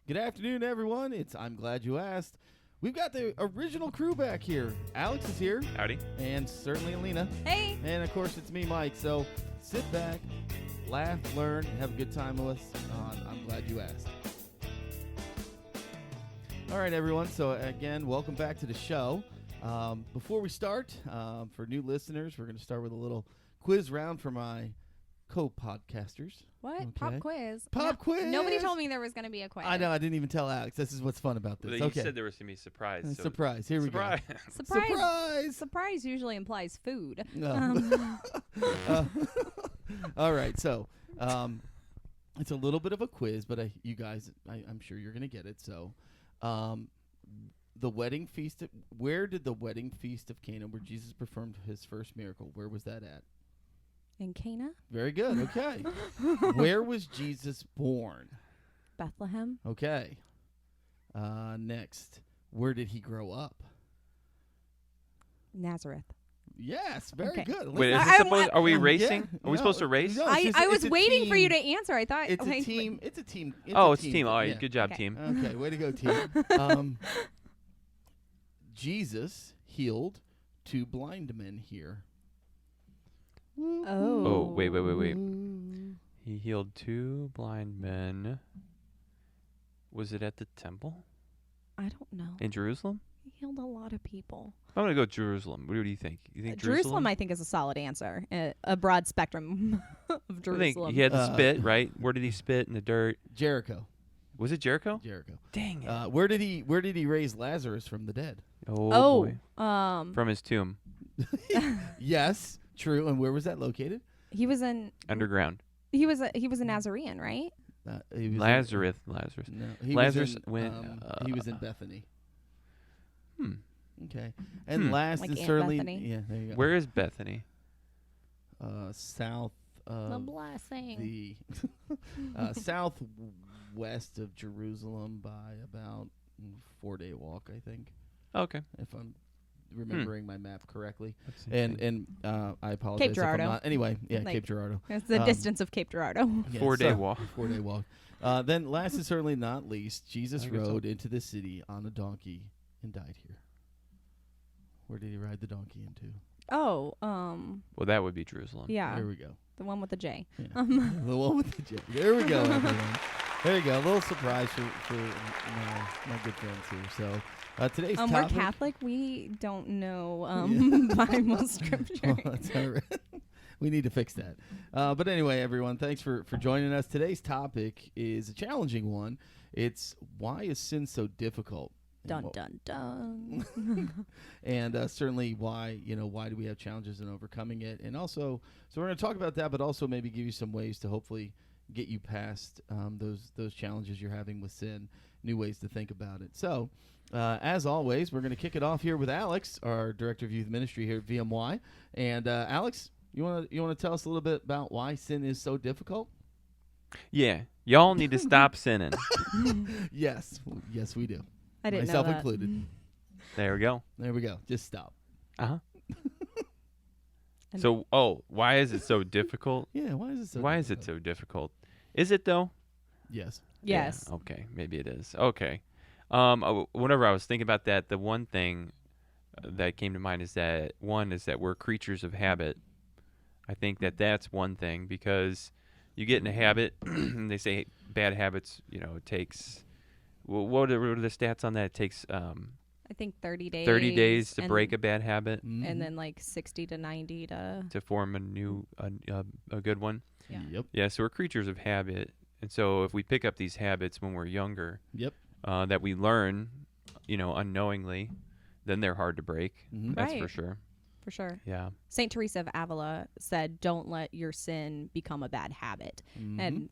Good afternoon, everyone. I'm glad you asked. We've got the original crew back here. Alex is here. Howdy. And certainly Alina. Hey. And, of course, it's me, Mike. So sit back, laugh, learn, have a good time with us on I'm Glad You Asked. All right, everyone. So, again, welcome back to the show. Before we start, for new listeners, we're going to start with a little quiz round for my co-podcasters. What? Okay. Pop quiz? Pop quiz! Nobody told me there was going to be a quiz. I know. I didn't even tell Alex. This is what's fun about this. Well, okay. You said there was going to be a surprise. So Surprise. Here surprise. we go. Surprise. Surprise usually implies food. No. All right. So it's a little bit of a quiz, but you guys, I'm sure you're going to get it. So the wedding feast, where did the wedding feast of Cana, where Jesus performed his first miracle, where was that at? In Cana? Very good. Okay. Where was Jesus born? Bethlehem? Okay. Next, where did he grow up? Nazareth. Yes, very Okay. good. Wait, are we racing? Yeah, Are we supposed to race? no, I was it's a waiting for you to team. answer. I thought It's okay, a team. It's a team. It's a team. All right, Yeah. good job, Okay. team. Okay, way to go, team. Jesus healed 2 blind men here. Oh, wait. He healed 2 blind men. Was it at the temple I don't know. in Jerusalem? He healed a lot of people. I'm going to go Jerusalem. What do you think? You think Jerusalem, I think, is a solid answer. A broad spectrum of I think Jerusalem. he had to spit, right? Where did he spit? In the dirt? Jericho. Was it Jericho? Jericho. Dang it. Where did he raise Lazarus from the dead? Oh, boy. From From his tomb. Yes, true. And where was that located? he was in Underground. he was a Nazarene, right? He was Lazarus. No, he Lazarus was in, went, he was in Bethany. Hmm. Okay. And last Like is Aunt certainly Bethany? yeah. There you go. Where is Bethany? South The of blessing. the southwest of Jerusalem by about 4-day walk, I think, Okay. if I'm remembering my map correctly. Let's see. And I apologize. if I'm Girardeau. not. Anyway, yeah, Like- Cape Girardeau. It's the distance of Cape Girardeau. Yeah, 4-day so- walk. 4-day walk. Then last is certainly not least, Jesus I think it's rode into the city on a donkey and died here. Where did he ride the donkey into? Oh, Well, that would be Jerusalem. yeah, There we go. the one with the J. Yeah. The one with the J. There we go, everyone. There you go. A little surprise for my good friends here. So today's We're topic. Catholic. We don't know Yeah. Bible scripture. Well, that's all right. We need to fix that. But anyway, everyone, thanks for joining us. Today's topic is a challenging one. It's why is sin so difficult? Dun dun dun. And certainly why do we have challenges in overcoming it? And also, so we're going to talk about that, but also maybe give you some ways to hopefully get you past those challenges you're having with sin, new ways to think about it. So, as always, we're going to kick it off here with Alex, our Director of Youth Ministry here at VMY. And Alex, you want to tell us a little bit about why sin is so difficult? Yeah. Y'all need to stop sinning. Yes, we do. I didn't Myself know that. included. There we go. There we go. Just stop. Uh-huh. And- So, why is it so difficult? Yeah, why is it so Why is it so difficult? Is it, though? Yes. Yes. Yeah, okay. Maybe it is. Okay. Whenever I was thinking about that, the one thing that came to mind is that we're creatures of habit. I think that's one thing because you get in a habit, and they say bad habits, it takes, what are the stats on that? It takes I think 30 days. 30 days to and- break a bad habit Mhm. and then like 60 to 90 to. to form a new, a good one. Yeah. Yep. Yeah, so we're creatures of habit. And so if we pick up these habits when we're younger, Yep. that we learn, unknowingly, then they're hard to break. Mhm. That's for Right. sure. For sure. Yeah. St. Teresa of Avila said, "Don't let your sin become a bad habit." Mhm. And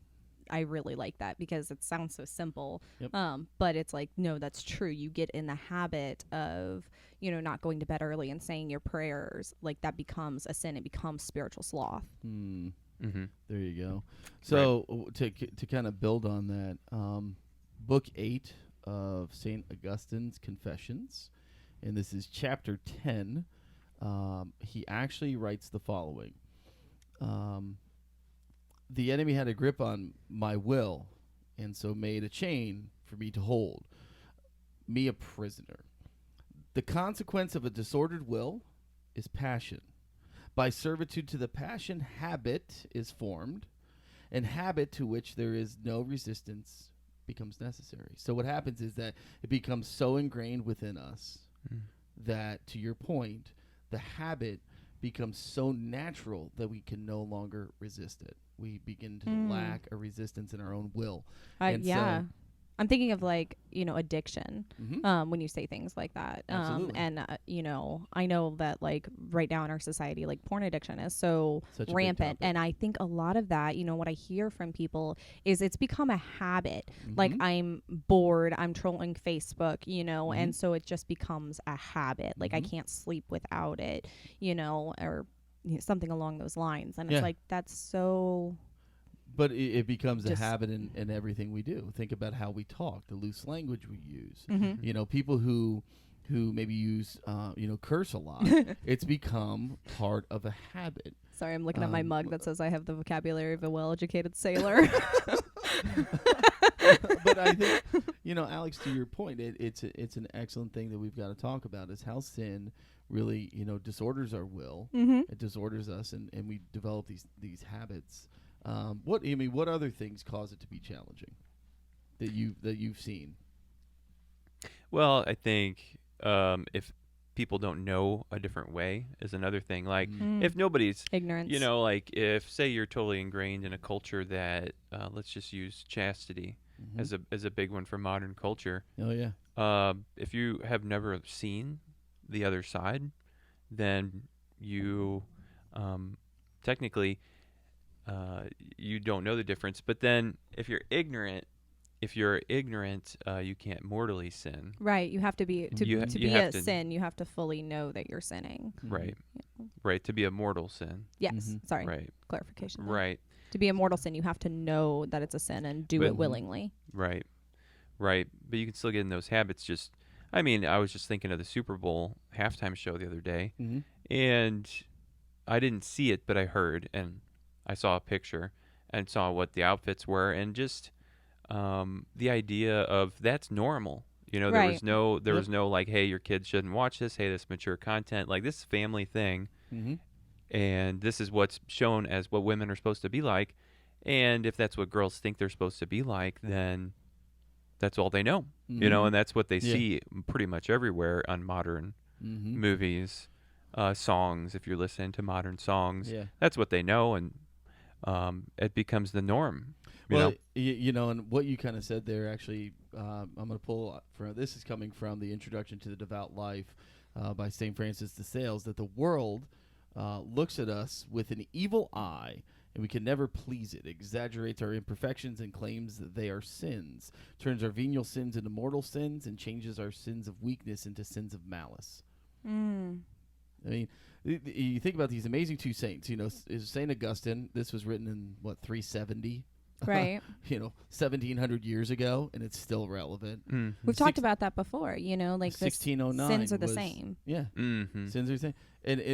I really like that because it sounds so simple. Yep. But it's like, no, that's true. You get in the habit of, not going to bed early and saying your prayers. Like that becomes a sin. It becomes spiritual sloth. Mm. Mm-hmm. There you go. So to kind of build on that, Book 8 of St. Augustine's Confessions, and this is chapter 10. He actually writes the following. The enemy had a grip on my will, and so made a chain for me to hold me a prisoner. The consequence of a disordered will is passion. By servitude to the passion, habit is formed, and habit to which there is no resistance becomes necessary. So what happens is that it becomes so ingrained within us that, to your point, the habit becomes so natural that we can no longer resist it. We begin to lack a resistance in our own will. And Yeah. I'm thinking of like, addiction when you say things like that. Absolutely. And, I know that like right now in our society, like porn addiction is so Such a big rampant. topic. And I think a lot of that, what I hear from people is it's become a habit. Like I'm bored, I'm trolling Facebook, and so it just becomes a habit. Like I can't sleep without it, or something along those lines. And it's like, that's so... But it becomes a Just- habit in everything we do. Think about how we talk, the loose language we use. Mm-hmm. People who maybe use, curse a lot. It's become part of a habit. Sorry, I'm looking at my mug that says I have the vocabulary of a well-educated sailor. But I think, Alex, to your point, it's an excellent thing that we've got to talk about is how sin really, disorders our will. It disorders us, and we develop these habits. What other things cause it to be challenging that you've seen? Well, I think if people don't know a different way is another thing. Like if nobody's, Ignorance. like if say you're totally ingrained in a culture that let's just use chastity as a big one for modern culture. Oh yeah. If you have never seen the other side, then you technically you don't know the difference. But then if you're ignorant, you can't mortally sin. Right. You have to be to You be have a to- sin. You have to fully know that you're sinning. Right. Yeah. Right. To be a mortal sin. Yes. Sorry. Right. Clarification. there. Right. To be a mortal sin, you have to know that it's a sin and do But- it willingly. Right. Right. But you can still get in those habits. I was just thinking of the Super Bowl halftime show the other day, and I didn't see it, but I heard, and I saw a picture and saw what the outfits were, and just the idea of that's normal. There Right. was no like, hey, your kids shouldn't watch this. Hey, this mature content. Like, this is a family thing, and this is what's shown as what women are supposed to be like. And if that's what girls think they're supposed to be like, then that's all they know. And that's what they see pretty much everywhere on modern movies, songs. If you're listening to modern songs, that's what they know, and it becomes the norm. Well, and what you kind of said there, actually, I'm going to pull from, this is coming from the Introduction to the Devout Life by St. Francis de Sales, that the world looks at us with an evil eye, and we can never please it, exaggerates our imperfections and claims that they are sins, turns our venial sins into mortal sins, and changes our sins of weakness into sins of malice. I mean, you think about these amazing two saints. St. Augustine, this was written in, 370? Right. 1,700 years ago, and it's still relevant. We've talked about that before. Like the 1609 sins are the was- same. Yeah. Sins are the same.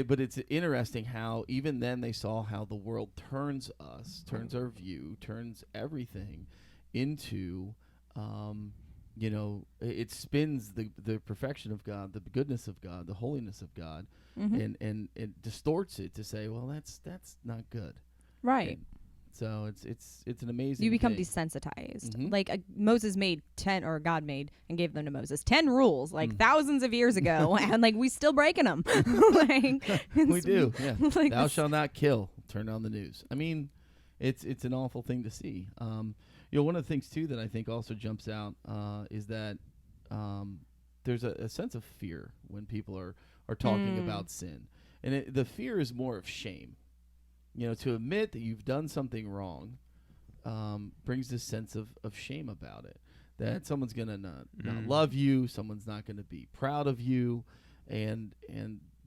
But it's interesting how even then they saw how the world turns us, turns our view, turns everything into, it spins the perfection of God, the goodness of God, the holiness of God, and it distorts it to say, well, that's not good. Right. And so it's an amazing. You become thing. desensitized. Like Moses made 10, or God made and gave them to Moses 10 rules, like thousands of years ago, and like we still breaking them. We do. Yeah. Like Thou this- shalt not kill. Turn on the news. I mean, it's an awful thing to see. One of the things too that I think also jumps out is that there's a sense of fear when people are talking about sin, and the fear is more of shame. To admit that you've done something wrong brings this sense of shame about it. That someone's going to not love you, someone's not going to be proud of you, and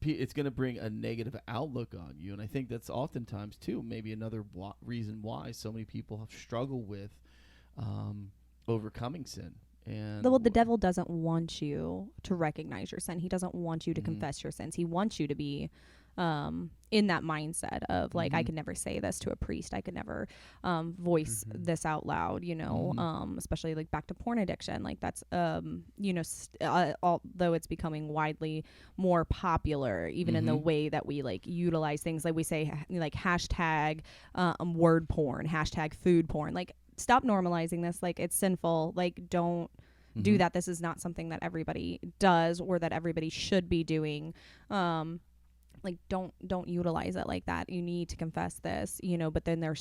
it's going to bring a negative outlook on you. And I think that's oftentimes, too, maybe another reason why so many people have struggled with overcoming sin. And Well, the devil doesn't want you to recognize your sin. He doesn't want you to confess your sins. He wants you to be in that mindset of like, I could never say this to a priest. I could never voice this out loud, especially like back to porn addiction. Like that's, although it's becoming widely more popular, even in the way that we like utilize things, like we say like hashtag word porn, hashtag food porn, like stop normalizing this. Like it's sinful. Like don't do that. This is not something that everybody does or that everybody should be doing. Like don't utilize it like that. You need to confess this, but then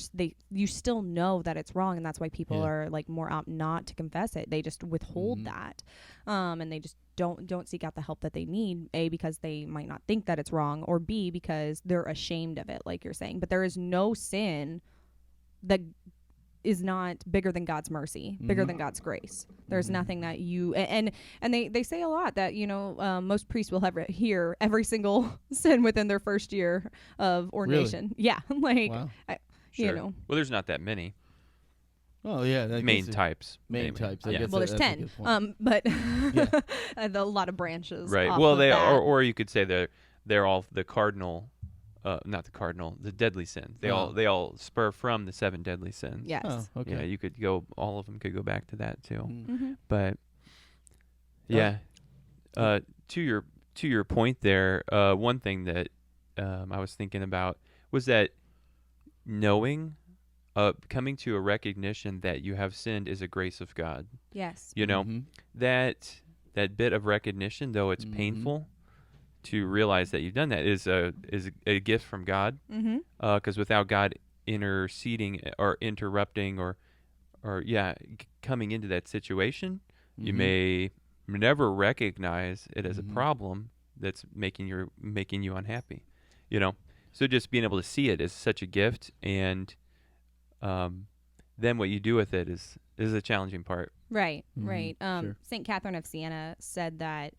you still know that it's wrong, and that's why people are like more apt not to confess it. They just withhold that, and they just don't seek out the help that they need, A, because they might not think that it's wrong, or B, because they're ashamed of it, like you're saying. But there is no sin that is not bigger than God's mercy, bigger than God's grace. There's nothing that you, and they say a lot that, most priests will hear every single sin within their first year of ordination. Really? Yeah. Like, Wow. Sure. Well, there's not that many Oh yeah, main types. Main anyway. types. I Yeah. guess well, there's that's a 10, good point. but a lot of branches. Right. off Well, of they that. are, or you could say they're all the cardinal, not the cardinal, the deadly sins. They all spur from the 7 deadly sins. Yes. Oh, okay. Yeah, you could all of them could go back to that too. Mm-hmm. But yeah, to your point there, one thing that I was thinking about was that knowing, coming to a recognition that you have sinned is a grace of God. Yes. That bit of recognition, though it's painful to realize that you've done that, is a gift from God. Because without God interceding or interrupting or coming into that situation, you may never recognize it as a problem that's making you unhappy. So just being able to see it is such a gift, and then what you do with it is a challenging part. Right. Right. Sure. Saint Catherine of Siena said that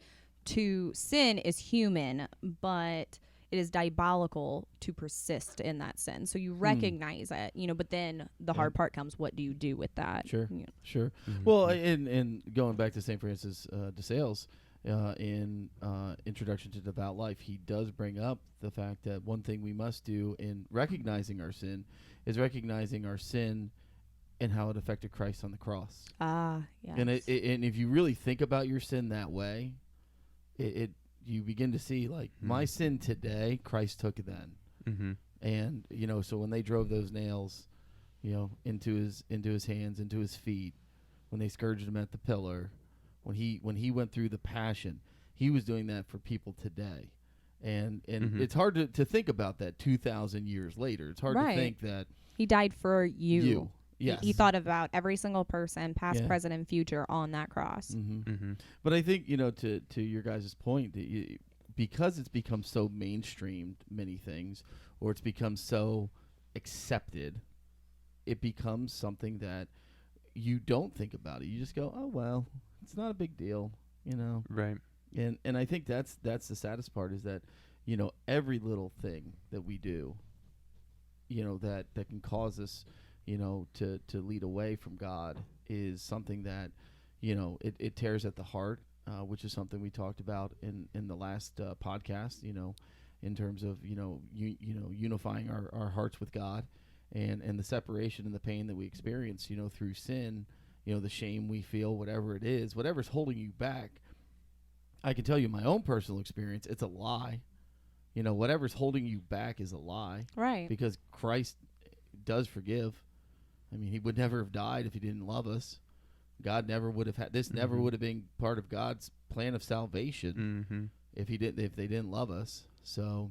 to sin is human, but it is diabolical to persist in that sin. So you recognize it, but then the hard part comes, what do you do with that? Sure. Sure. Well, in going back to St. Francis de Sales, in Introduction to Devout Life, he does bring up the fact that one thing we must do in recognizing our sin is recognizing our sin and how it affected Christ on the cross. Ah, yes. And and if you really think about your sin that way, you begin to see, like, my sin today, Christ took then. And so when they drove those nails, into his hands, into his feet, when they scourged him at the pillar, when he went through the passion, he was doing that for people today. And it's hard to think about that 2,000 years later. It's hard to think that he died for you. Yes. He thought about every single person, past, Yeah. present, and future, on that cross. But I think, to your guys' point, that because it's become so mainstreamed, many things, or it's become so accepted, it becomes something that you don't think about it. You just go, oh, well, it's not a big deal, Right. And I think that's the saddest part, is that, every little thing that we do, that can cause us, to lead away from God, is something that, it tears at the heart, which is something we talked about in the last podcast, in terms of, unifying our hearts with God, and the separation and the pain that we experience, through sin, the shame we feel, whatever it is, whatever's holding you back. I can tell you my own personal experience, it's a lie. Whatever's holding you back is a lie. Right. Because Christ does forgive. I mean, he would never have died if he didn't love us. God never would have had this. Never would have been part of God's plan of salvation if they didn't love us. So,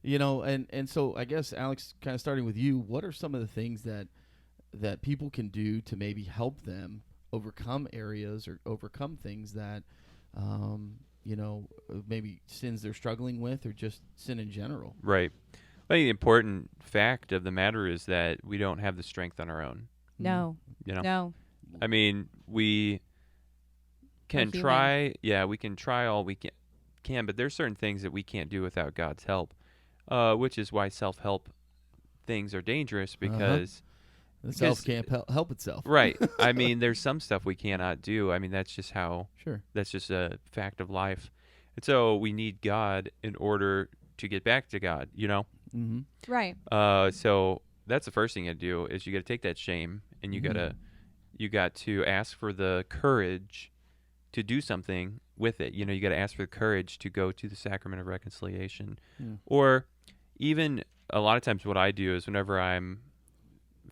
and so I guess, Alex, kind of starting with you, what are some of the things that people can do to maybe help them overcome areas or overcome things that, maybe sins they're struggling with, or just sin in general? Right. I think the important fact of the matter is that we don't have the strength on our own. No. No. I mean, we can try. Yeah, we can try all we can, but there's certain things that we can't do without God's help, which is why self-help things are dangerous, because the self can't help itself. Right. I mean, there's some stuff we cannot do. I mean, that's just how. Sure. That's just a fact of life. And so we need God in order to get back to God, Mm-hmm. Right. So that's the first thing you do is you got to take that shame and you got to ask for the courage to do something with it. You got to ask for the courage to go to the sacrament of reconciliation. Yeah. Or even a lot of times what I do is whenever I'm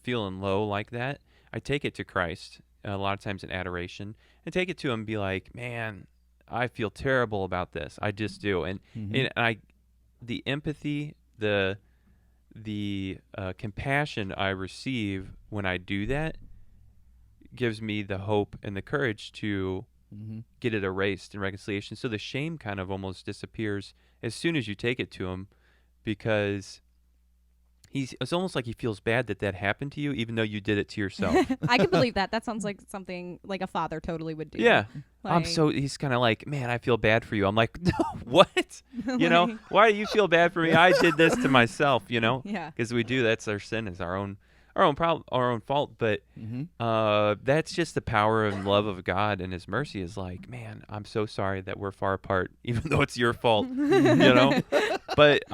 feeling low like that, I take it to Christ, a lot of times in adoration, and take it to him and be like, man, I feel terrible about this. I just do. And, the empathy, the compassion I receive when I do that gives me the hope and the courage to get it erased in reconciliation. So the shame kind of almost disappears as soon as you take it to him, because it's almost like he feels bad that happened to you, even though you did it to yourself. I can believe that. That sounds like something like a father totally would do. Yeah. Like, He's kind of like, man, I feel bad for you. I'm like, no, what? Why do you feel bad for me? I did this to myself, Yeah. because we do. That's our sin, is our own problem, our own fault. But that's just the power and love of God, and his mercy is like, man, I'm so sorry that we're far apart, even though it's your fault, But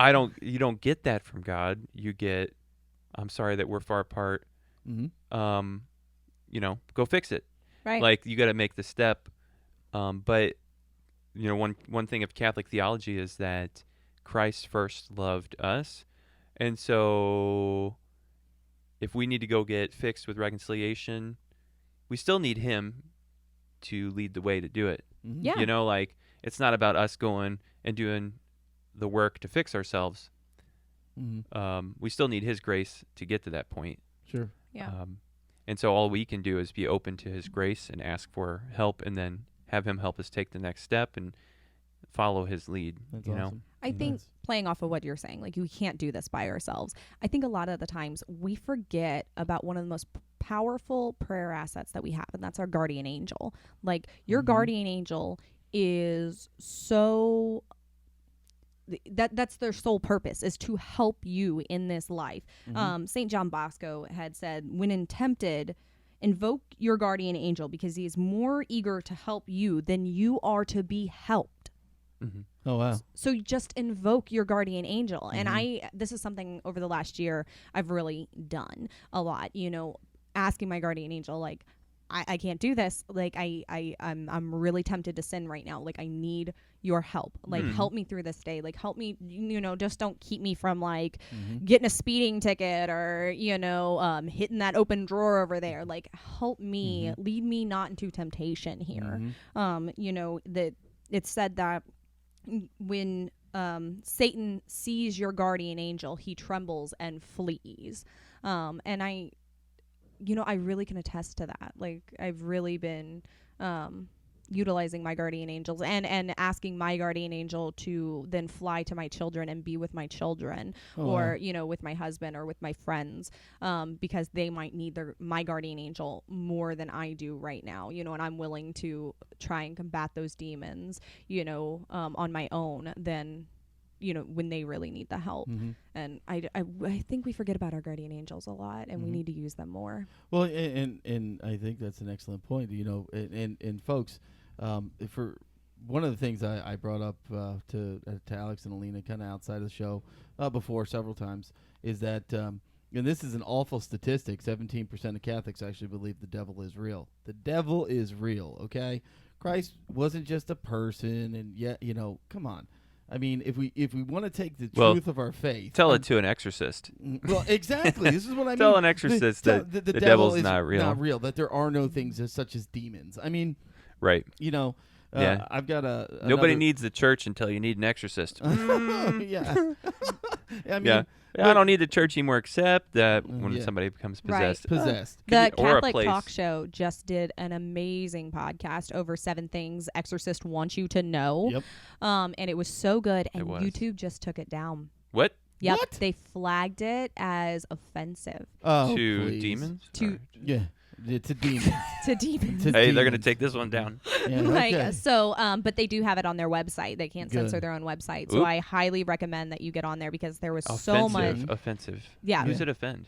you don't get that from God. You get, I'm sorry that we're far apart. Go fix it. Right. Like, you got to make the step. But one thing of Catholic theology is that Christ first loved us, and so if we need to go get fixed with reconciliation, we still need him to lead the way to do it. Yeah. It's not about us going and doing the work to fix ourselves. We still need his grace to get to that point. Sure. Yeah. And so all we can do is be open to his grace and ask for help, and then have him help us take the next step and follow his lead. That's awesome. I think playing off of what you're saying, like, you can't do this by ourselves. I think a lot of the times we forget about one of the most powerful prayer assets that we have, and that's our guardian angel. Like, your guardian angel is so... that's their sole purpose, is to help you in this life. St. John Bosco had said, when in tempted, invoke your guardian angel, because he is more eager to help you than you are to be helped. Oh, wow. So you just invoke your guardian angel. And this is something over the last year I've really done a lot, asking my guardian angel, like, I can't do this. Like, I'm really tempted to sin right now. Like, I need your help. Like, help me through this day. Like, help me, just don't keep me from, like, getting a speeding ticket or, hitting that open drawer over there. Like, help me, lead me not into temptation here. That it's said that when Satan sees your guardian angel, he trembles and flees. And I really can attest to that. Like, I've really been utilizing my guardian angels and asking my guardian angel to then fly to my children and be with my children, or with my husband or with my friends, because they might need my guardian angel more than I do right now, and I'm willing to try and combat those demons, on my own, then when they really need the help. And I think we forget about our guardian angels a lot, and we need to use them more. Well, and I think that's an excellent point. And folks, for one of the things I brought up to Alex and Alina kind of outside of the show before several times is that, and this is an awful statistic, 17% of Catholics actually believe the devil is real. The devil is real, okay? Christ wasn't just a person, and yet, come on. I mean, if we want to take the truth of our faith, tell it to an exorcist. Well, exactly. This is what I mean. Tell an exorcist that the devil's not real. Not real. That there are no things such as demons. I mean, right. Yeah. I've got nobody needs the church until you need an exorcist. Yeah. I mean, I don't need the church anymore, except that when somebody becomes possessed. Right. Possessed. The Catholic Talk Show just did an amazing podcast over 7 things exorcist wants you to know. Yep. And it was so good, and YouTube just took it down. What? Yep. What? They flagged it as offensive. Oh, to please. demons? Yeah. It's a demon. To demons. Hey, they're going to take this one down. Yeah, Like, okay. so, but they do have it on their website. They can't censor Good. their own website. So Oop. I highly recommend that you get on there, because there was so much. Offensive. Yeah. Who's it offend?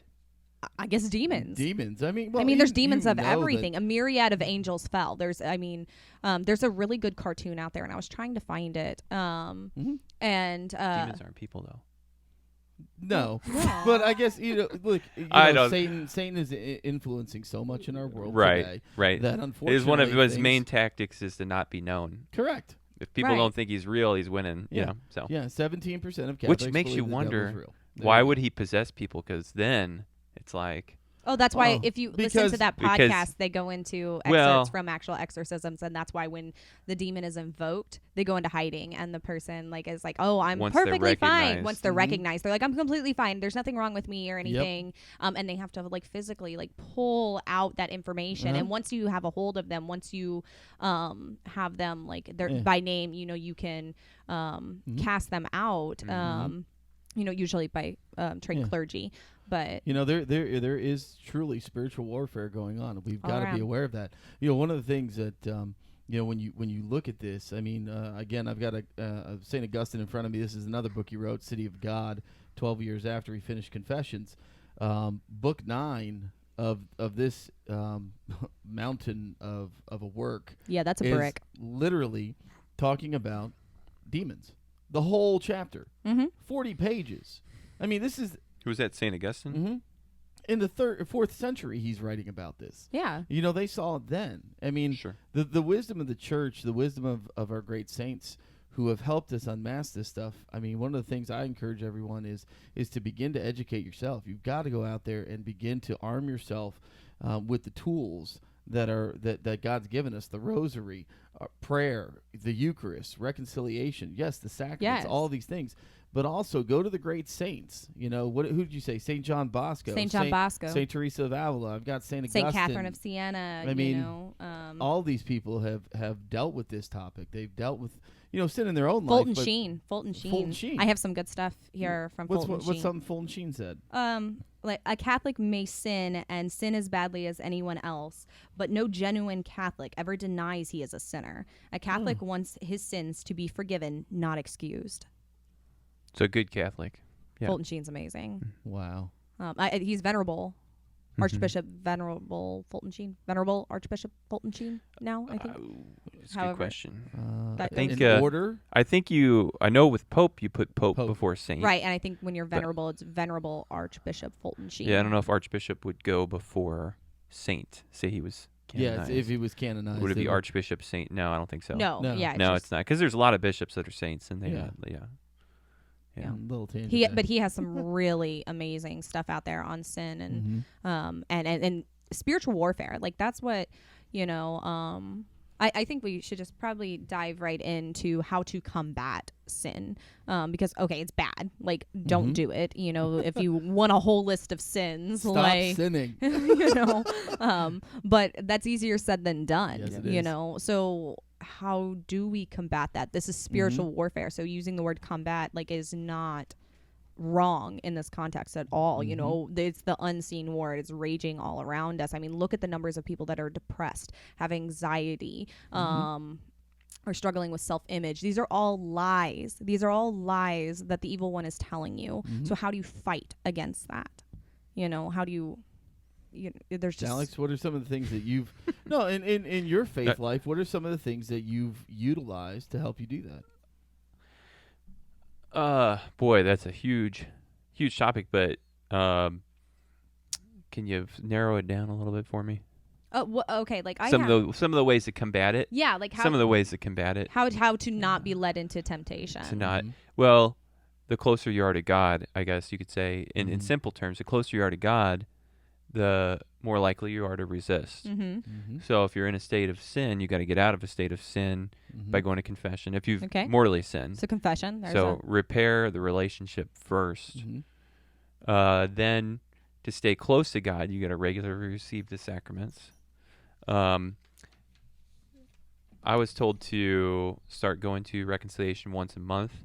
I guess demons. Demons. I mean, well, there's you demons of know that- everything. A myriad of angels fell. There's a really good cartoon out there, and I was trying to find it. Mhm. And Demons aren't people though. No, No. but I guess look. I don't- Satan is influencing so much in our world Right, today right. that It unfortunately is one of his things- main tactics is to not be known. Correct. If people Right. don't think he's real, he's winning. You Yeah. know, so Yeah, 17% of Which Catholics makes you believe the wonder, devil's real. There why you would go. he possess people? Because then it's like, oh, that's why Oh, if you listen because- to that because- podcast, they go into excerpts Well- from actual exorcisms, and that's why when the demon is invoked, they go into hiding, and the person is like, "Oh, I'm Once they're perfectly fine." recognized. Once they're Mhm. recognized, they're like, "I'm completely fine. There's nothing wrong with me or anything," and they have to physically pull out that information. Uh-huh. And once you have a hold of them, once you have them they're Yeah. by name, you can cast them out. Mhm. Usually by trained Yeah. clergy, but There is truly spiritual warfare going on. We've All got to around. be aware of that. One of the things that when you look at this, I mean, again, I've got a Saint Augustine in front of me. This is another book he wrote, City of God, 12 years after he finished Confessions. Book 9 of this mountain of a work yeah, that's a is brick. literally talking about demons. The whole chapter, Mm-hmm. 40 pages. I mean, this is who's that? Saint Augustine. mhm. In the 4th century. He's writing about this. Yeah. They saw it then. I mean, Sure. the wisdom of the church, the wisdom of our great saints who have helped us unmask this stuff. I mean, one of the things I encourage everyone is to begin to educate yourself. You've got to go out there and begin to arm yourself with the tools that God's given us: the Rosary, prayer, the Eucharist, reconciliation. Yes, the sacraments, Yes. all these things. But also go to the great saints. Who did you say? Saint John Bosco, St. John Bosco, Saint Teresa of Avila. I've got Saint Augustine. St. Catherine of Siena. I mean, all these people have dealt with this topic. They've dealt with sin in their own Fulton life. but Sheen. Fulton Sheen. Fulton Sheen. I have some good stuff here from Fulton What's Sheen. something Fulton Sheen said? Like a Catholic may sin and sin as badly as anyone else, but no genuine Catholic ever denies he is a sinner. A Catholic wants his sins to be forgiven, not excused. So good Catholic. Yeah. Fulton Sheen's amazing. Wow. He's venerable. Mhm. Archbishop Venerable Fulton Sheen. Venerable Archbishop Fulton Sheen now, I think. It's a However- good question. I That- think, in order. I know with Pope you put Pope Pope. before Saint. Right, and I think when you're venerable, it's Venerable Archbishop Fulton Sheen. Yeah, I don't know if Archbishop would go before Saint. Say he was Yes, canonized. if he was canonized, Would it they be Archbishop Saint? No, I don't think so. No, No. yeah. No, just- it's not. Because there's a lot of bishops that are saints, and they, Yeah. yeah. Yeah. Little tangent. But he has some really amazing stuff out there on sin and Mhm. and spiritual warfare. Like that's what I think we should just probably dive right into how to combat sin, because it's bad. Like don't Mhm. do it. If you want a whole list of sins, Stop like sinning. but that's easier said than done. Yes, it is. So how do we combat that? This is spiritual warfare. So using the word combat is not wrong in this context at all. It's the unseen war. It's raging all around us. I mean, look at the numbers of people that are depressed, have anxiety, are struggling with self-image. These are all lies. These are all lies that the evil one is telling you. So how do you fight against that? How do you there's just Alex, what are some of the things that you've in your faith life? What are some of the things that you've utilized to help you do that? Boy, that's a huge topic, but can you narrow it down a little bit for me? okay, like Some of the ways to combat it. yeah, like how Some of the ways to combat it. how to not be led into temptation. To not Mhm. well, the closer you are to God, I guess you could say, in Mhm. simple terms, the closer you are to God, the more likely you are to resist. Mm-hmm. Mhm. So if you're in a state of sin, you got to get out of a state of sin Mhm. by going to confession. If you've Okay. mortally sinned, So confession. There's so repair the relationship first. Mhm. Then to stay close to God, you got to regularly receive the sacraments. I was told to start going to reconciliation once a month,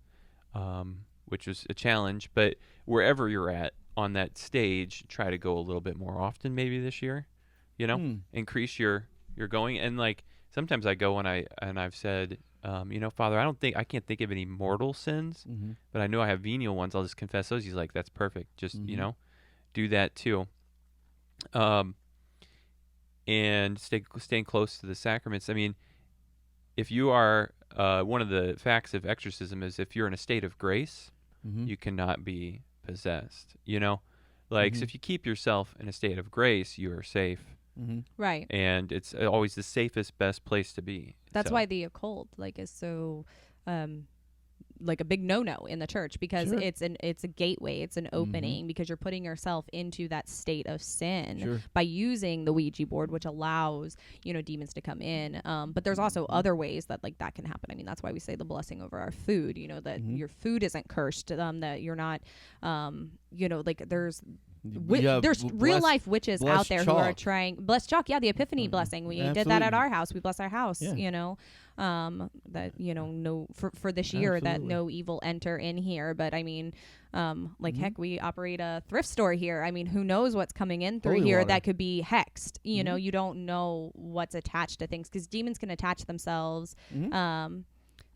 which was a challenge. But wherever you're at on that stage, try to go a little bit more often. Maybe this year, Mm. increase your going. And like sometimes I go and I've said, Father, I can't think of any mortal sins, Mhm. but I know I have venial ones. I'll just confess those. He's like, that's perfect. Just Mhm. do that too. um, and staying close to the sacraments. I mean, if you are one of the facts of exorcism is if you're in a state of grace, Mm-hmm. you cannot be possessed. You know, like so Mhm. if you keep yourself in a state of grace, you are safe, Mm-hmm. Right. and it's always the safest, best place to be. That's So, why the occult is so like a big no-no in the church, because Sure. it's a gateway, it's an opening, because you're putting yourself into that state of sin Sure. by using the Ouija board, which allows demons to come in. But there's also other ways that that can happen. I mean, that's why we say the blessing over our food. That Mhm. your food isn't cursed. That you're not. There's Yeah, there's real life witches out blessed there who are chalk. trying blessed chalk. Yeah, the Epiphany Mhm. blessing. We did that at Absolutely. our house. We bless our house. Yeah. That no for this year that Absolutely. no evil enter in here. But I mean, Mhm. heck, we operate a thrift store here. I mean, who knows what's coming in through Holy here water. that could be hexed? Mhm. You don't know what's attached to things, because demons can attach themselves. Mhm.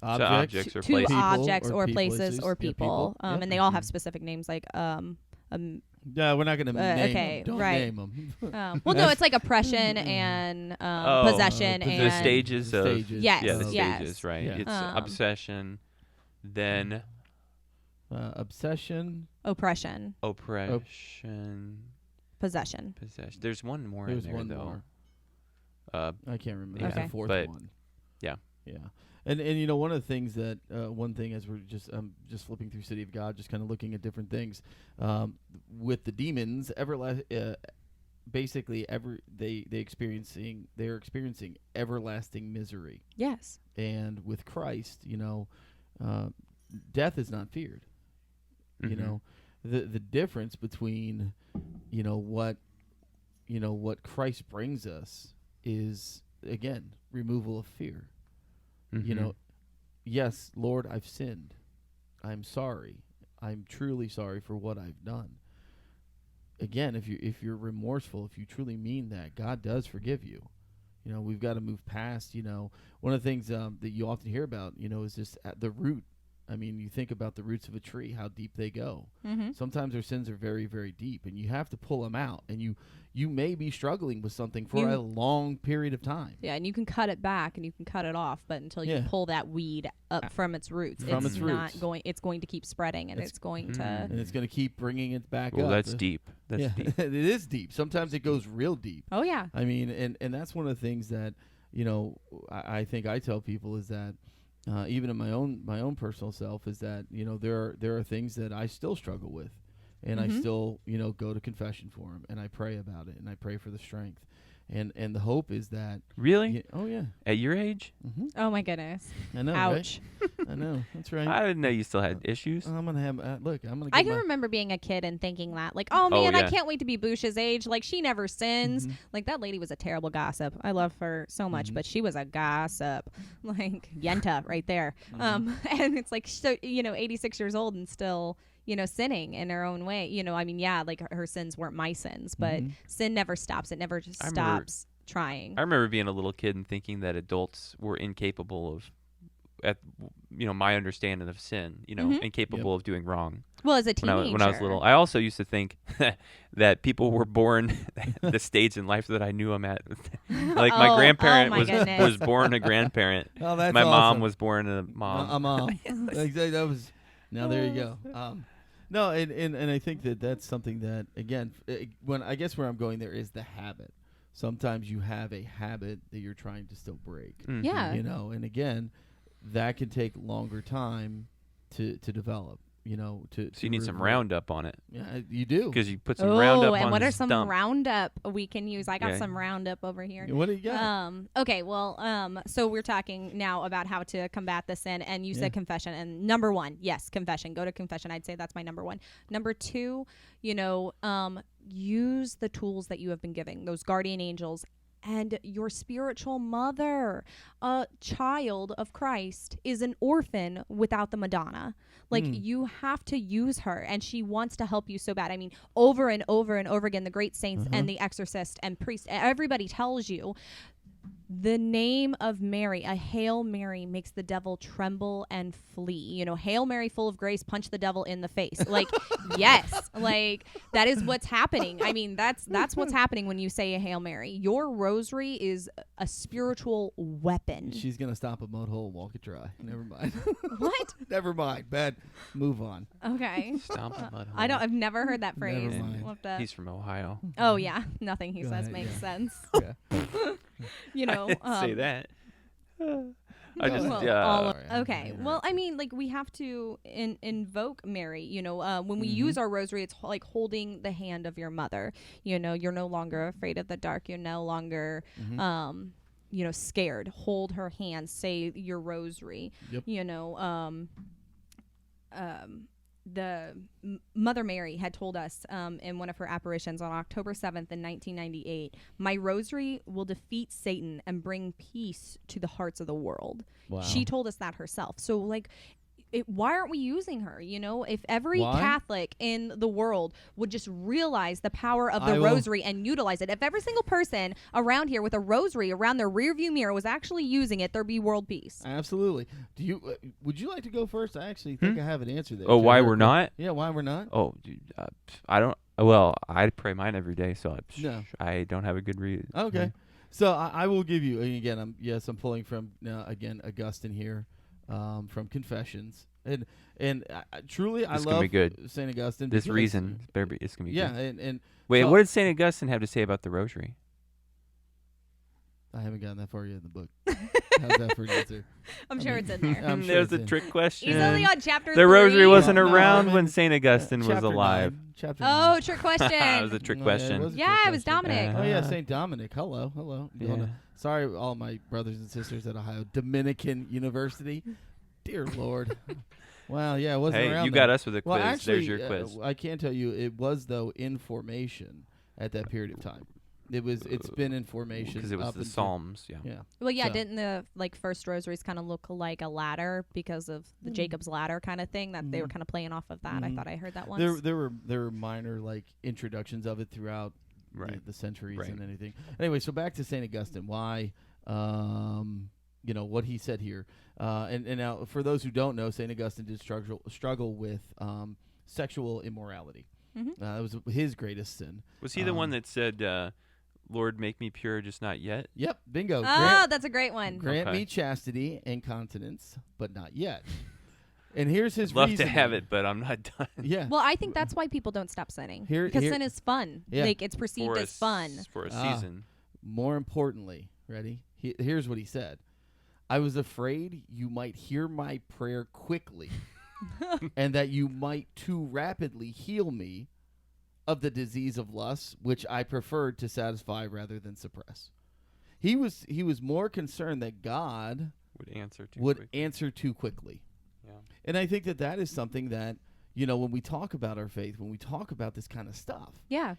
objects or To places. objects or people, places or Yeah, people, Yeah. and they all have Mhm. specific names Yeah, we're not going to name okay, them. Don't right. name them. well, no, it's like oppression and Oh, possession the The and stages of stages. Yes, yeah, the yes. stages, right? Yeah. It's Um, obsession, then Obsession. oppression, oppression, possession. possession. There's one more There's in there one though. more. Uh, I can't remember. Okay. The fourth But- one. yeah. Yeah. And one of the things that one thing as we're just flipping through City of God, just kind of looking at different things with the demons, basically they're experiencing everlasting misery, Yes. and with Christ, death is not feared. You mhm. know, the difference between what Christ brings us is, again, removal of fear. Mhm. Yes, Lord, I've sinned. I'm sorry. I'm truly sorry for what I've done. Again, if you're remorseful, if you truly mean that, God does forgive you. We've got to move past. One of the things that you often hear about, is just at the root. I mean, you think about the roots of a tree, how deep they go. Mm-hmm. Sometimes our sins are very, very deep, and you have to pull them out. And you may be struggling with something for a long period of time. Yeah, and you can cut it back and you can cut it off, but until you Yeah. pull that weed up from its roots, From it's its not roots. going. It's going to keep spreading, and It's- it's going Mhm. to. And it's going to keep bringing it back Well, up. that's deep. That's yeah, deep. it is deep. Sometimes it goes real deep. Oh yeah. I mean, and that's one of the things that I think I tell people is that even in my own personal self is that there are things that I still struggle with, and I Mhm. still go to confession for them, and I pray about it, and I pray for the strength, and the hope is that Really? oh yeah, At your age? Oh my goodness. I know, Ouch. right? I know, that's right. I didn't know you still had issues. I'm gonna have look. I'm gonna. I get can my, remember being a kid and thinking that, oh Oh, man, I yeah. can't wait to be Bush's age. Like, she never sins. Mhm. Like, that lady was a terrible gossip. I love her so much, Mhm. but she was a gossip. Like, Yenta right there. Mhm. And it's like, so 86 years old and still, sinning in her own way. I mean, yeah, like her sins weren't my sins, but Mhm. sin never stops. It never just I remember- stops trying. I remember being a little kid and thinking that adults were incapable of, my understanding of sin, Mhm. incapable of doing wrong. Well, as a When teenager. I was little, I also used to think that people were born the stage in life that I knew them at. Like my Oh, grandparent oh my was goodness. born a grandparent. Oh, that's My mom awesome. was born a mom. A mom. Exactly. That was. Now there you go. No, and I think that's something that again, when I guess where I'm going there is the habit. Sometimes you have a habit that you're trying to still break. Mhm. Yeah. And again, that can take longer time to develop. To So you need some revert. Roundup on it Yeah, you do. because you put some Roundup Oh, and on what the are some stump. Roundup we can use? I got Yeah. some Roundup over here. What do you got? Okay, well, so we're talking now about how to combat the sin, and you Yeah. said confession. And number one, yes, confession. Go to confession. I'd say that's my number one. Number two, use the tools that you have been giving, those guardian angels. And your spiritual mother, a child of Christ, is an orphan without the Madonna. Like, you have to use her, and she wants to help you so bad. I mean, over and over and over again, the great saints and the exorcist and priest, everybody tells you The name of Mary, a Hail Mary, makes the devil tremble and flee. You know, Hail Mary, full of grace, punch the devil in the face. Like, yes, like that is what's happening. I mean, that's what's happening when you say a Hail Mary. Your rosary is a spiritual weapon. She's gonna stop a mud hole and walk it dry. Never mind. What? Never mind. Bad. Move on. Okay. Stomp the mud hole. I've never heard that phrase. Never mind. We'll have to- He's from Ohio. oh yeah, nothing he Go says ahead, makes yeah. sense. Yeah. You know, I didn't say that. I just well, yeah. all of- Sorry. okay. Yeah. Well, I mean, like we have to invoke Mary. You know, when we Mhm. use our rosary, it's like holding the hand of your mother. You know, you're no longer afraid of the dark. You're no longer, Mhm. you know, scared. Hold her hand. Say your rosary. Yep. You know, Mother Mary had told us in one of her apparitions on October 7th in 1998, my rosary will defeat Satan and bring peace to the hearts of the world. Wow. She told us that herself. So like, why aren't we using her? You know, if every Why? Catholic in the world would just realize the power of the I will- rosary and utilize it. If every single person around here with a rosary around their rearview mirror was actually using it, there'd be world peace. Absolutely. Do you? Would you like to go first? I actually think I have an answer there. Oh, why Jared. we're not? Yeah, why we're not? Oh, dude, I don't. Well, I pray mine every day, so No. I don't have a good read. Okay. So I will give you and again. I'm pulling from again Augustine here, from Confessions, and truly I This is gonna love be good. Saint Augustine. This because- reason, it's gonna be Yeah, good. and Wait, so- what did Saint Augustine have to say about the rosary? I haven't gotten that far yet in the book. How's that for an answer? I'm sure it's in there. I'm sure There's it's a in. trick question. He's only on chapter The rosary 3. wasn't No, around I'm when in, Saint Augustine was Chapter alive. 9, chapter Oh, 9. trick It question. was a trick No, question. was a Yeah, trick it was question. Dominic. Oh yeah, Uh-huh. Saint Dominic. Hello. Yeah. Sorry, all my brothers and sisters at Ohio Dominican University. Dear Lord. Wow. Yeah, it wasn't Hey, around. you then. got us with a quiz. Well, actually, There's your quiz. I can tell you, it was though in formation at that period of time. It's been in formation Because it was up the until- Psalms. Yeah. Yeah. Well, yeah, So- didn't the first rosaries kind of look like a ladder because of the Jacob's ladder kind of thing that they were kind of playing off of that? I Mhm. thought I heard that once. There were minor like introductions of it throughout Right. the centuries Right. and anything. Anyway, so back to Saint Augustine. Why? You know what he said here. And now for those who don't know, Saint Augustine did struggle with sexual immorality. Mhm. That was his greatest sin. Was he the one that said, "Lord, make me pure, just not yet"? Yep, bingo. Oh, that's a great one. Grant Okay. me chastity and continence, but not yet. And here's his Love to reasoning. have it, but I'm not done. Yeah. Well, I think that's why people don't stop sinning. Here- because here- sin is fun. Yeah. Like it's perceived For as fun. for a Ah. season. More importantly, ready? Here's what he said. I was afraid you might hear my prayer quickly and that you might too rapidly heal me of the disease of lust, which I preferred to satisfy rather than suppress. He was more concerned that God Would answer too would quick. answer too quickly. Yeah. And I think that is something that, you know, when we talk about our faith, when we talk about this kind of stuff, Yeah.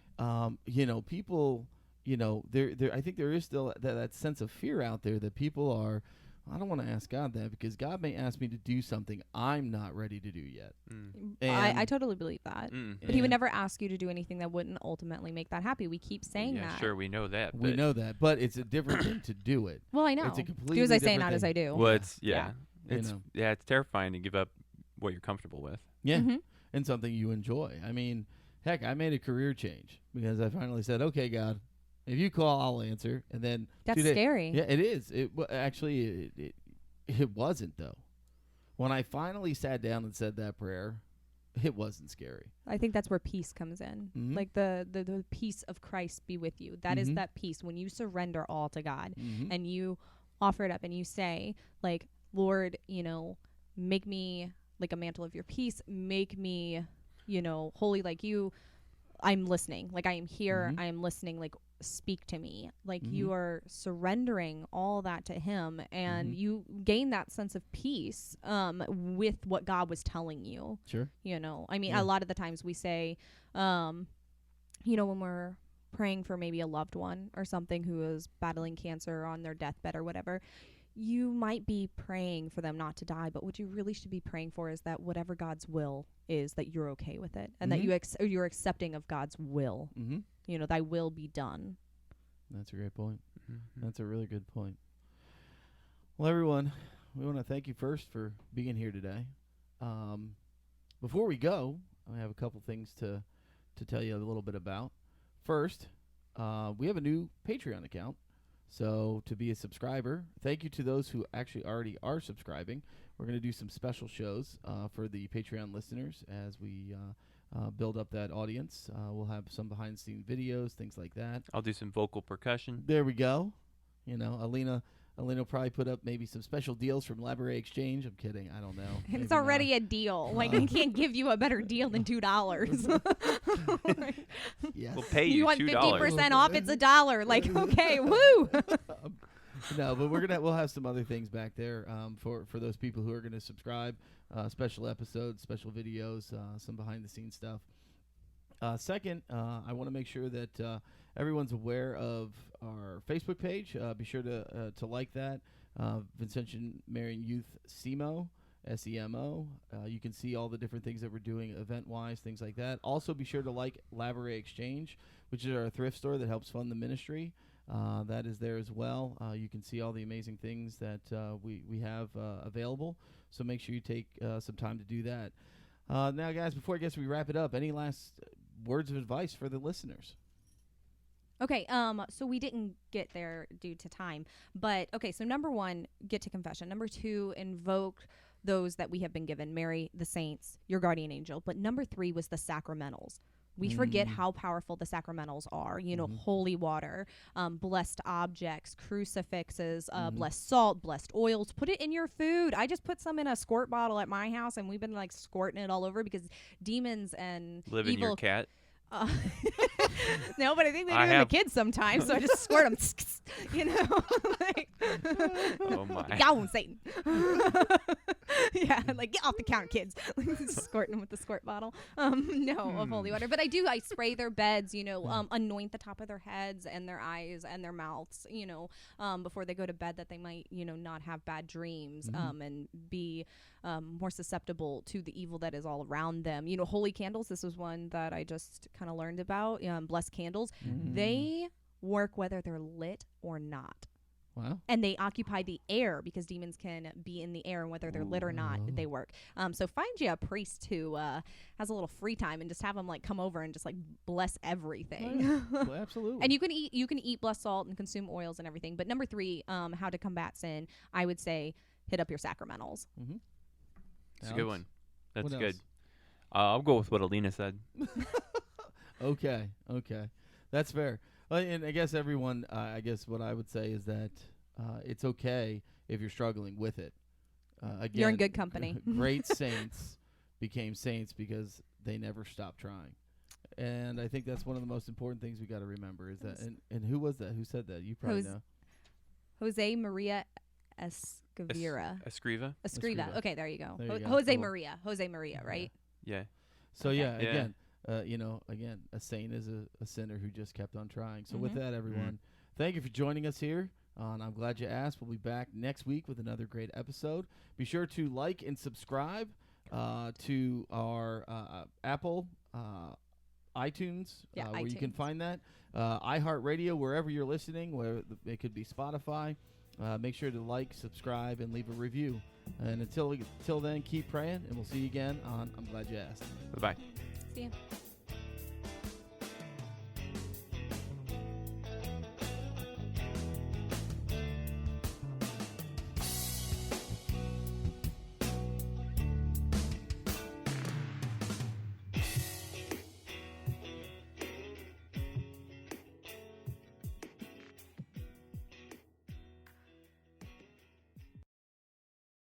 you know, people, you know, I think there is still that sense of fear out there that people are, I don't want to ask God that because God may ask me to do something I'm not ready to do yet. Mm. And- I totally believe that. Mm. But he would And- never ask you to do anything that wouldn't ultimately make that happy. We keep saying Yeah, that. sure, we know that. We but- know that, but it's a different thing to do it. Well, I know. It's a Do completely as I say, different not as thing. I do. Well, it's Yeah. You it's know. it's terrifying to give up what you're comfortable with. Yeah, Mhm. and something you enjoy. I mean, heck, I made a career change because I finally said, "Okay, God, if you call, I'll answer." And then That's 2 days- scary. Yeah, it is. Actually, it wasn't though. When I finally sat down and said that prayer, it wasn't scary. I think that's where peace comes in. Mhm. Like the peace of Christ be with you. That is Mhm. that peace when you surrender all to God Mhm. and you offer it up and you say, like, Lord, you know, make me like a mantle of your peace. Make me, you know, holy like you. I'm listening. Like I am here. Mhm. I am listening. Like speak to me. Like Mhm. you are surrendering all that to him and Mhm. you gain that sense of peace with what God was telling you. Sure. You know, I mean, Yeah. a lot of the times we say, you know, when we're praying for maybe a loved one or something who is battling cancer or on their deathbed or whatever, you might be praying for them not to die, but what you really should be praying for is that whatever God's will is, that you're okay with it and that you're accepting of God's will. Mm-hmm. You know, thy will be done. That's a great point. That's a really good point. Well, everyone, we want to thank you first for being here today. Before we go, I have a couple things to tell you a little bit about. First, we have a new Patreon account. So to be a subscriber, thank you to those who actually already are subscribing. We're going to do some special shows for the Patreon listeners as we build up that audience. We'll have some behind-the-scenes videos, things like that. I'll do some vocal percussion. There we go. You know, Alina will probably put up maybe some special deals from Laborator Exchange. I'm kidding. I don't know. It's Maybe already not. a deal. Like, I can't give you a better deal than $2. Yes. We'll pay You you want $2. 50% off? It's $1. Like, okay, woo. No, but we'll have some other things back there for those people who are going to subscribe. Special episodes, special videos, some behind the scenes stuff. Second, I want to make sure that everyone's aware of our Facebook page. Be sure to like that. Vincentian Marian Youth SEMO, SEMO. You can see all the different things that we're doing event-wise, things like that. Also, be sure to like Laborator Exchange, which is our thrift store that helps fund the ministry. That is there as well. You can see all the amazing things that we have available. So make sure you take some time to do that. Now, guys, before I guess we wrap it up, any last words of advice for the listeners? Okay, so we didn't get there due to time. But, okay, so number 1, get to confession. Number 2, invoke those that we have been given. Mary, the saints, your guardian angel. But number 3 was the sacramentals. We forget how powerful the sacramentals are. You know, holy water, blessed objects, crucifixes, blessed salt, blessed oils. Put it in your food. I just put some in a squirt bottle at my house, and we've been like squirting it all over because demons and Live in evil. your cat. No, but I think they do I in the have- kids sometimes, so I just squirt them. You know, like, Oh my. go, Satan. Yeah, like, get off the counter, kids. Squirting them with the squirt bottle. No, of holy water. But I spray their beds, you know, anoint the top of their heads and their eyes and their mouths, you know, before they go to bed, that they might, you know, not have bad dreams and be more susceptible to the evil that is all around them. You know, holy candles, this was one that I just kind of learned about. Blessed candles, they work whether they're lit or not. Wow. And they occupy the air because demons can be in the air, and whether they're lit or not, they work. So find you a priest who has a little free time and just have them like come over and just like bless everything. Well, absolutely. And you can eat blessed salt and consume oils and everything. But number 3, how to combat sin, I would say hit up your sacramentals. That's a good one. That's What good. else? I'll go with what Alina said. Okay. That's fair. And I guess everyone, I guess what I would say is that it's okay if you're struggling with it. Again, You're in good company. Great saints became saints because they never stopped trying. And I think that's one of the most important things we got to remember is that. And who was that? Who said that? You probably know. Jose Maria Escriva. Escriva? Escriva. Okay, there you go. There you go. Jose Cool. Maria, right? Yeah. So Okay. yeah, Yeah. again, again, a saint is a sinner who just kept on trying. So with that, everyone, thank you for joining us here. And I'm glad you asked. We'll be back next week with another great episode. Be sure to like and subscribe to our Apple iTunes, where you can iTunes. find that. iHeartRadio, wherever you're listening, where it could be Spotify. Make sure to like, subscribe, and leave a review. And until then, keep praying, and we'll see you again on I'm Glad You Asked. Bye-bye. See ya.